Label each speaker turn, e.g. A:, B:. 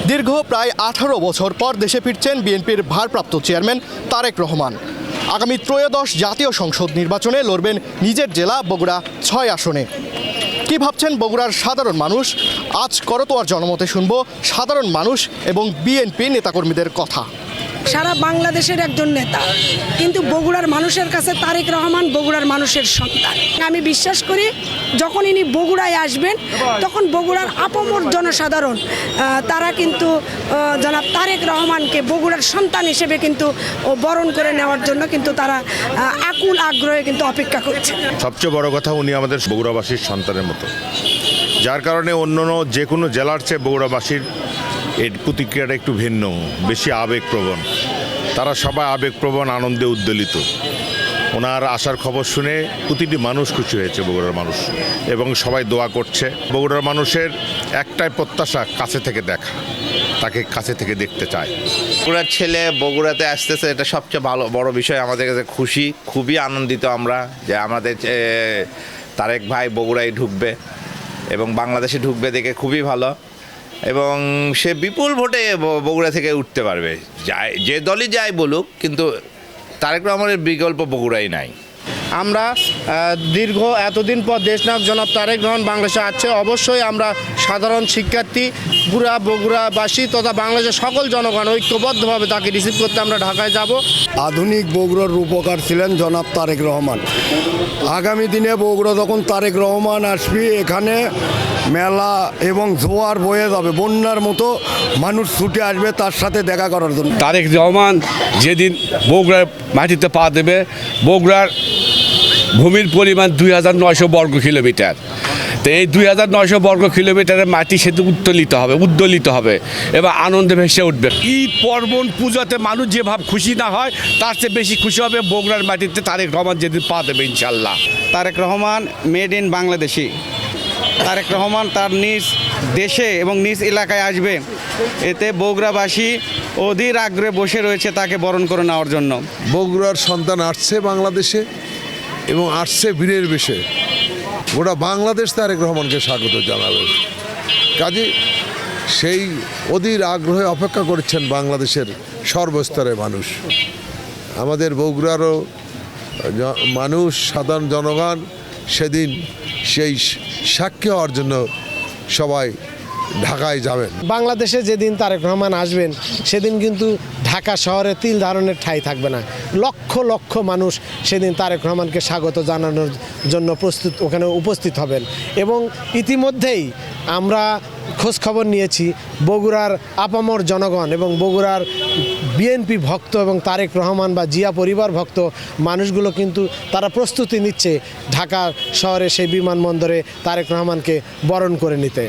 A: দীর্ঘ প্রায় 18 বছর পর দেশে ফিরছেন বিএনপির ভারপ্রাপ্ত চেয়ারম্যান তারেক রহমান। আগামী ত্রয়োদশ জাতীয় সংসদ নির্বাচনে লড়বেন নিজের জেলা বগুড়া 6 আসনে। কি ভাবছেন বগুড়ার সাধারণ মানুষ? আজ করতোয়ার জনমতে শুনব সাধারণ মানুষ এবং বিএনপি নেতাকর্মীদের কথা।
B: সারা বাংলাদেশের একজন নেতা, কিন্তু বগুড়ার মানুষের কাছে তারেক রহমান বগুড়ার মানুষের সন্তান। আমি বিশ্বাস করি যখন ইনি বগুড়ায় আসবেন তখন বগুড়ার আপামর জনসাধারণ তারা কিন্তু জনাব তারেক রহমানকে বগুড়ার সন্তান হিসেবে কিন্তু বরণ করে নেওয়ার জন্য কিন্তু তারা আকুল আগ্রহে কিন্তু অপেক্ষা করছে।
C: সবচেয়ে বড় কথা, উনি আমাদের বগুড়াবাসীর সন্তানের মতো, যার কারণে অন্যান্য যে কোনো জেলার চেয়ে বগুড়াবাসীর এর প্রতিক্রিয়াটা একটু ভিন্ন, বেশি আবেগপ্রবণ। তারা সবাই আবেগপ্রবণ, আনন্দে উদ্বেলিত। ওনার আসার খবর শুনে প্রতিটি মানুষ খুশি হয়েছে, বগুড়ার মানুষ, এবং সবাই দোয়া করছে। বগুড়ার মানুষের একটাই প্রত্যাশা, কাছে থেকে দেখা, তাকে কাছে থেকে দেখতে চায়।
D: বগুড়ার ছেলে বগুড়াতে আসতেছে, এটা সবচেয়ে ভালো বড় বিষয়। আমাদের কাছে খুশি, খুবই আনন্দিত আমরা যে আমাদের তারেক ভাই বগুড়ায় ঢুকবে এবং বাংলাদেশে ঢুকবে দেখে খুবই ভালো। এবং সে বিপুল ভোটে বগুড়া থেকে উঠতে পারবে, যে দলই যাই বলুক, কিন্তু তারেক রহমানের বিকল্প বগুড়াই নাই।
E: আমরা দীর্ঘ এতদিন পর দেশনায়ক জনাব তারেক রহমান বাংলাদেশে আছে। অবশ্যই আমরা সাধারণ শিক্ষার্থী, বগুড়াবাসী তথা বাংলাদেশের সকল জনগণ ঐক্যবদ্ধভাবে তাকে রিসিভ করতে আমরা ঢাকায় যাব।
F: আধুনিক বগুড়ার রূপকার ছিলেন জনাব তারেক রহমান। আগামী দিনে বগুড়া যখন তারেক রহমান আসবে, এখানে মেলা এবং জোয়ার বয়ে যাবে, বন্যার মতো মানুষ ছুটে আসবে তার সাথে দেখা করার জন্য।
G: তারেক রহমান যেদিন বগুড়ার মাটিতে পা দেবে, বগুড়ার ভূমির পরিমাণ 2900 বর্গ কিলোমিটার। তো এই 2900 বর্গ কিলোমিটারের মাটি সেতু উদ্দোলিত হবে এবং আনন্দে ভেসে উঠবে। ঈদ পার্বণ পূজাতে মানুষ যেভাবে খুশি না হয়, তার চেয়ে বেশি খুশি হবে বগুড়ার মাটিতে তারেক রহমান যেদিন পা দেবে ইনশাল্লাহ।
H: Tarique Rahman made in Bangladeshi. তারেক রহমান তার নিজ দেশে এবং নিজ এলাকায় আসবে, এতে বগুড়াবাসী অধীর আগ্রহে বসে রয়েছে তাকে বরণ করে নেওয়ার জন্য।
I: বগুড়ার সন্তান আসছে বাংলাদেশে এবং আসছে বীরের বেশে। গোটা বাংলাদেশ তারেক রহমানকে স্বাগত জানাবে। কাজে সেই অধীর আগ্রহে অপেক্ষা করছেন বাংলাদেশের সর্বস্তরের মানুষ। আমাদের বগুড়ারও মানুষ, সাধারণ জনগণ সেদিন সেই সাক্ষী হওয়ার জন্য সবাই ঢাকায় যাবেন।
E: বাংলাদেশে যেদিন তারেক রহমান আসবেন সেদিন কিন্তু ঢাকা শহরে তিল ধারণের ঠাঁই থাকবে না। লক্ষ লক্ষ মানুষ সেদিন তারেক রহমানকে স্বাগত জানানোর জন্য ওখানে উপস্থিত হবেন। এবং ইতিমধ্যেই আমরা খোঁজখবর নিয়েছি, বগুড়ার আপামর জনগণ এবং বগুড়ার বিএনপি ভক্ত এবং তারেক রহমান বা জিয়া পরিবার ভক্ত মানুষগুলো কিন্তু তারা প্রস্তুতি নিচ্ছে ঢাকা শহরে সেই বিমানবন্দরে তারেক রহমানকে বরণ করে নিতে।